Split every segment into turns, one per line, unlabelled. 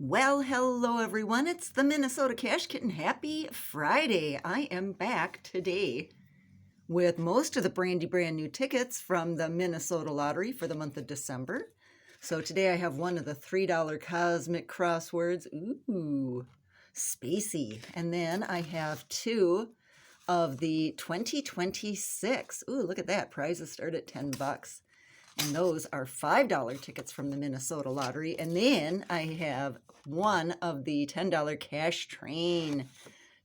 Well, hello everyone. It's the Minnesota Cash Kitten. Happy Friday. I am back today with most of the brand new tickets from the Minnesota Lottery for the month of December. So today I have one of the $3 cosmic crosswords. Ooh, spacey. And then I have two of the 2026. Ooh, look at that. Prizes start at $10. And those are $5 tickets from the Minnesota Lottery. And then I have one of the $10 cash train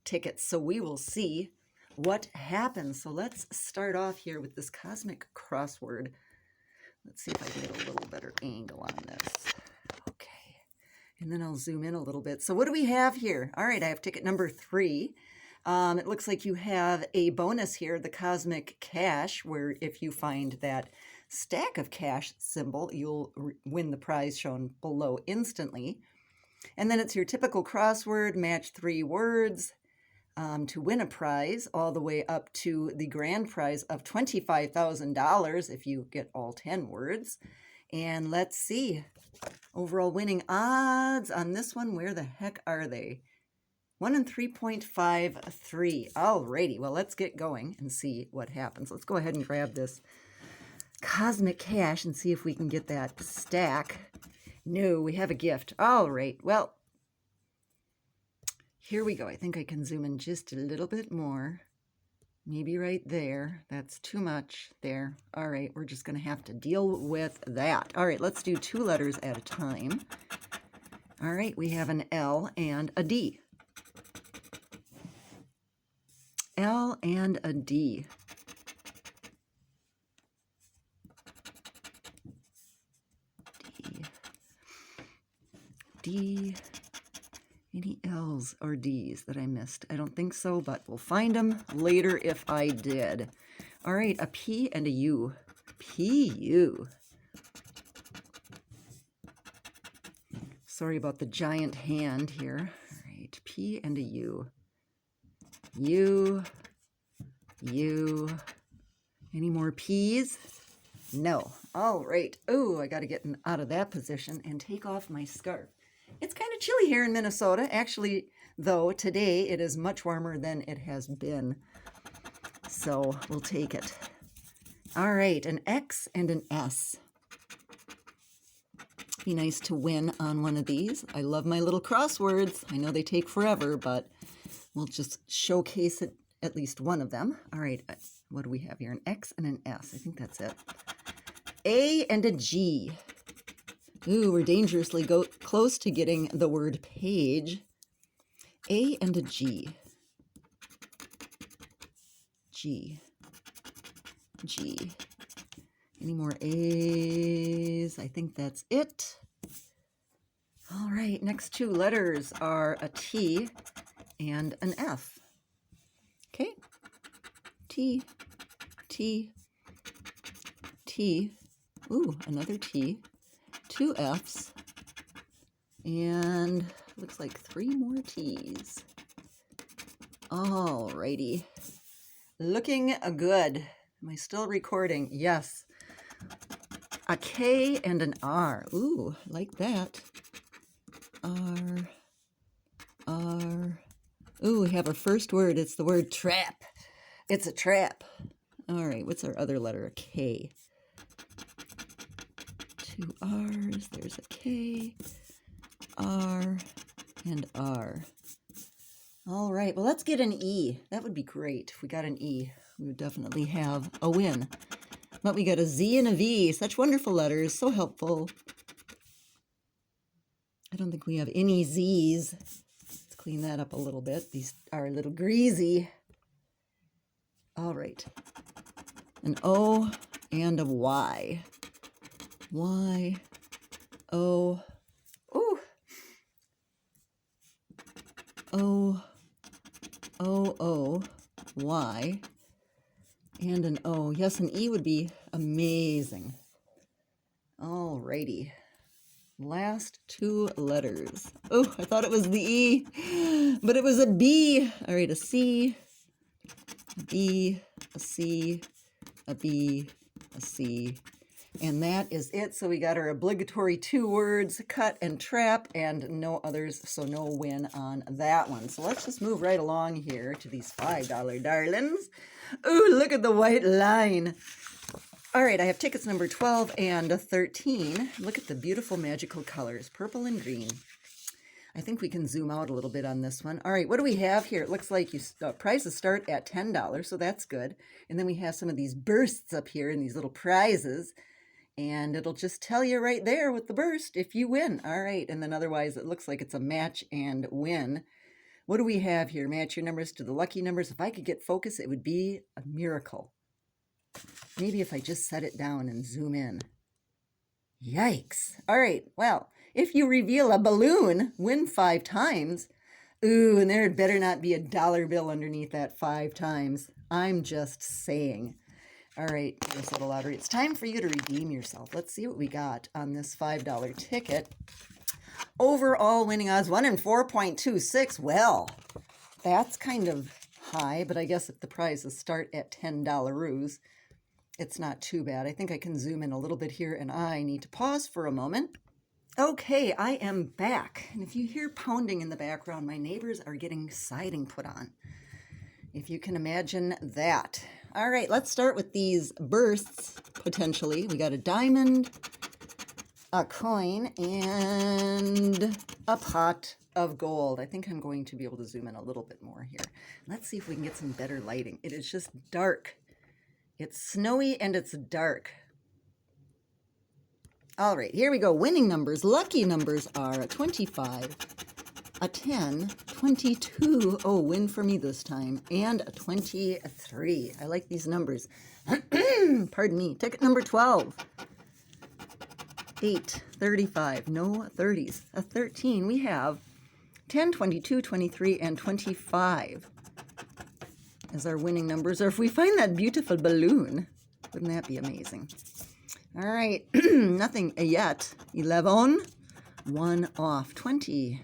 tickets. So we will see what happens. So let's start off here with this cosmic crossword. Let's see if I can get a little better angle on this. Okay. And then I'll zoom in a little bit. So what do we have here? All right, I have ticket number 3. It looks like you have a bonus here, the cosmic cash, where if you find that stack of cash symbol, you'll win the prize shown below instantly. And then it's your typical crossword, match 3 words to win a prize, all the way up to the grand prize of $25,000 if you get all 10 words. And let's see, overall winning odds on this one, where the heck are they? 1 in 3.53. Alrighty, well, let's get going and see what happens. Let's go ahead and grab this cosmic cash and see if we can get that stack. No, we have a gift. All right, well, here we go. I think I can zoom in just a little bit more. Maybe right there. That's too much there. All right, we're just going to have to deal with that. All right, let's do 2 letters at a time. All right, we have an L and a D. L and a D. D. Any L's or D's that I missed? I don't think so, but we'll find them later if I did. All right, a P and a U. P-U. Sorry about the giant hand here. All right, P and a U. U. U. Any more P's? No. All right. Oh, I got to get out of that position and take off my scarf. It's kind of chilly here in Minnesota. Actually, though, today it is much warmer than it has been. So we'll take it. All right, an X and an S. Be nice to win on one of these. I love my little crosswords. I know they take forever, but we'll just showcase it, at least one of them. All right, what do we have here? An X and an S. I think that's it. A and a G. Ooh, we're dangerously close to getting the word page. A and a G. G. G. Any more A's? I think that's it. All right, next 2 letters are a T and an F. Okay. T. T. T. Ooh, another T. 2 F's, and looks like 3 more T's. All righty. Looking good. Am I still recording? Yes. A K and an R. Ooh, like that. R. R. Ooh, we have our first word. It's the word trap. It's a trap. All right, what's our other letter? A K. 2 R's, there's a K, R, and R. All right, well, let's get an E. That would be great. If we got an E, we would definitely have a win. But we got a Z and a V. Such wonderful letters, so helpful. I don't think we have any Z's. Let's clean that up a little bit. These are a little greasy. All right. An O and a Y. Y, O, ooh, O, O, O, Y, and an O. Yes, an E would be amazing. All righty. Last 2 letters. Oh, I thought it was the E, but it was a B. All right, a C, a B, a C, a B, a C, And that is it. So we got our obligatory 2 words, cut and trap, and no others, so no win on that one. So let's just move right along here to these $5 darlings. Ooh, look at the white line. All right, I have tickets number 12 and 13. Look at the beautiful magical colors, purple and green. I think we can zoom out a little bit on this one. All right, what do we have here? It looks like prizes start at $10, so that's good. And then we have some of these bursts up here and these little prizes. And it'll just tell you right there with the burst if you win. All right, and then otherwise it looks like it's a match and win. What do we have here? Match your numbers to the lucky numbers. If I could get focus, it would be a miracle. Maybe if I just set it down and zoom in. Yikes. All right, well, if you reveal a balloon, win 5 times. Ooh, and there had better not be a dollar bill underneath that 5 times. I'm just saying. All right, Minnesota Lottery, it's time for you to redeem yourself. Let's see what we got on this $5 ticket. Overall winning odds, 1 in 4.26. Well, that's kind of high, but I guess if the prizes start at $10, it's not too bad. I think I can zoom in a little bit here, and I need to pause for a moment. Okay, I am back. And if you hear pounding in the background, my neighbors are getting siding put on. If you can imagine that. All right, let's start with these bursts, potentially. We got a diamond, a coin, and a pot of gold. I think I'm going to be able to zoom in a little bit more here. Let's see if we can get some better lighting. It is just dark. It's snowy and it's dark. All right, here we go. Winning numbers. Lucky numbers are a 25, a 10, 22. Oh, win for me this time. And a 23. I like these numbers. Pardon me. Ticket number 12. 8, 35. No 30s. A 13. We have 10, 22, 23, and 25 as our winning numbers. Or if we find that beautiful balloon, wouldn't that be amazing? All right, nothing yet. 11, 1 off. 20,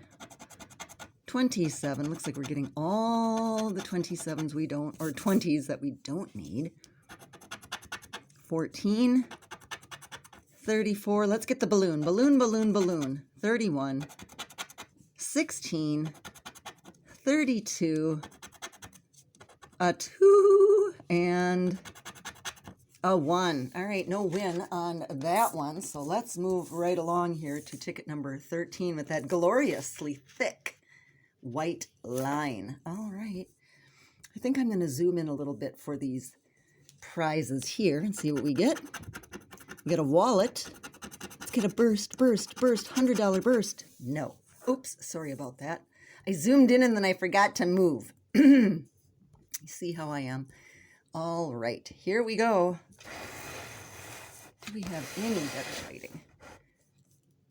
27. Looks like we're getting all the 27s we don't, or 20s that we don't need. 14, 34. Let's get the balloon. Balloon, balloon, balloon. 31, 16, 32, a 2, and a 1. All right, no win on that one. So let's move right along here to ticket number 13 with that gloriously thick white line. All right. I think I'm going to zoom in a little bit for these prizes here and see what we get. We get a wallet. Let's get a burst, $100 burst. No. Oops, sorry about that. I zoomed in and then I forgot to move. You see how I am. All right, here we go. Do we have any better lighting?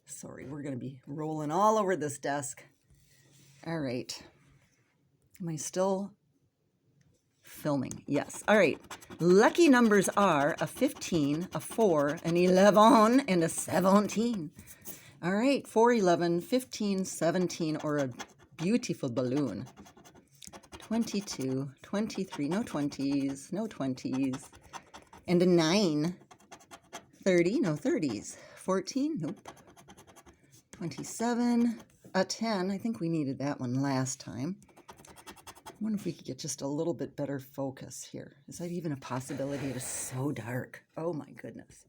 Sorry, we're going to be rolling all over this desk. All right. Am I still filming? Yes. All right. Lucky numbers are a 15, a 4, an 11, and a 17. All right. 4, 11, 15, 17, or a beautiful balloon. 22, 23, no 20s, no 20s, and a 9, 30, no 30s, 14, nope, 27, a 10, I think we needed that one last time. I wonder if we could get just a little bit better focus here. Is that even a possibility? It is so dark. Oh my goodness.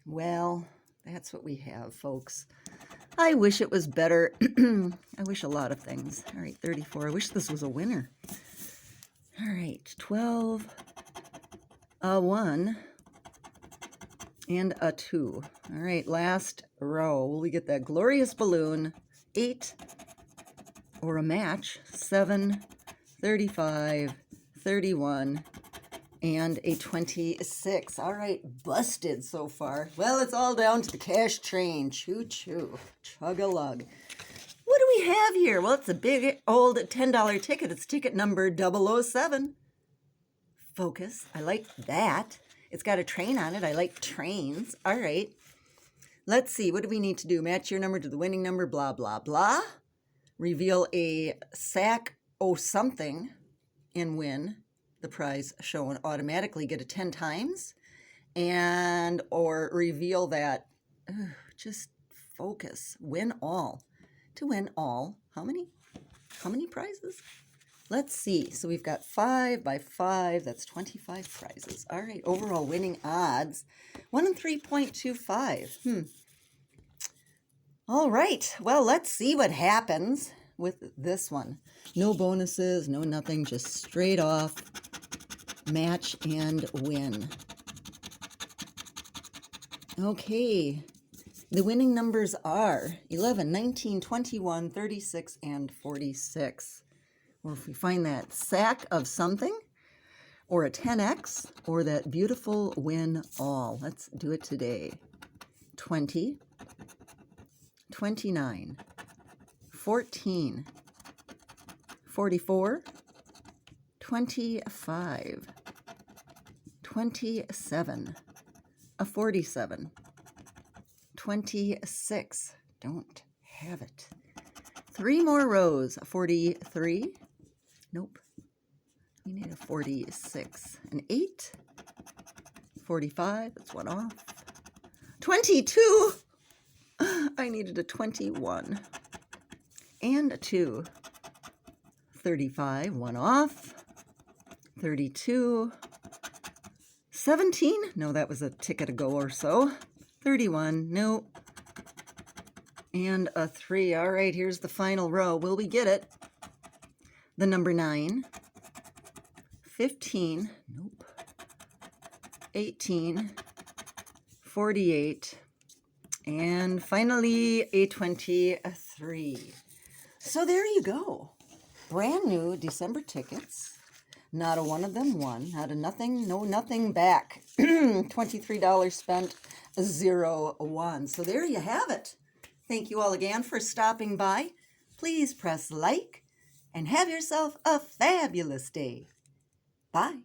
Well, that's what we have, folks. I wish it was better. I wish a lot of things. All right, 34. I wish this was a winner. All right, 12, a 1, and a 2. All right, last row. Will we get that glorious balloon? 8, or a match. 7, 35, 31, and a 26. All right, busted so far. Well, it's all down to the cash train. Choo-choo. Chug-a-lug. What do we have here? Well, it's a big old $10 ticket. It's ticket number 007. Focus. I like that. It's got a train on it. I like trains. All right. Let's see. What do we need to do? Match your number to the winning number. Blah, blah, blah. Reveal a sack or something and win the prize shown automatically. Get it 10 times and or reveal that. Just focus. Win all. To win all, how many prizes? Let's see. So we've got 5 by 5. That's 25 prizes. All right. Overall winning odds, 1 in 3.25. All right. Well, let's see what happens with this one. No bonuses, no nothing, just straight off match and win. Okay. The winning numbers are 11, 19, 21, 36, and 46. Or if we find that sack of something, or a 10x, or that beautiful win all. Let's do it today. 20, 29, 14, 44, 25, 27, a 47, 26, don't have it. 3 more rows, 43, nope, we need a 46, an 8, 45, that's one off, 22, I needed a 21, and a 2, 35, one off, 32, 17, no, that was a ticket ago or so, 31, no, and a 3. All right, here's the final row. Will we get it? The number 9, 15, nope, 18, 48, and finally a 23. So there you go. Brand new December tickets. Not a one of them won. Not a nothing, no nothing back. $23 spent, 0 won. So there you have it. Thank you all again for stopping by. Please press like and have yourself a fabulous day. Bye.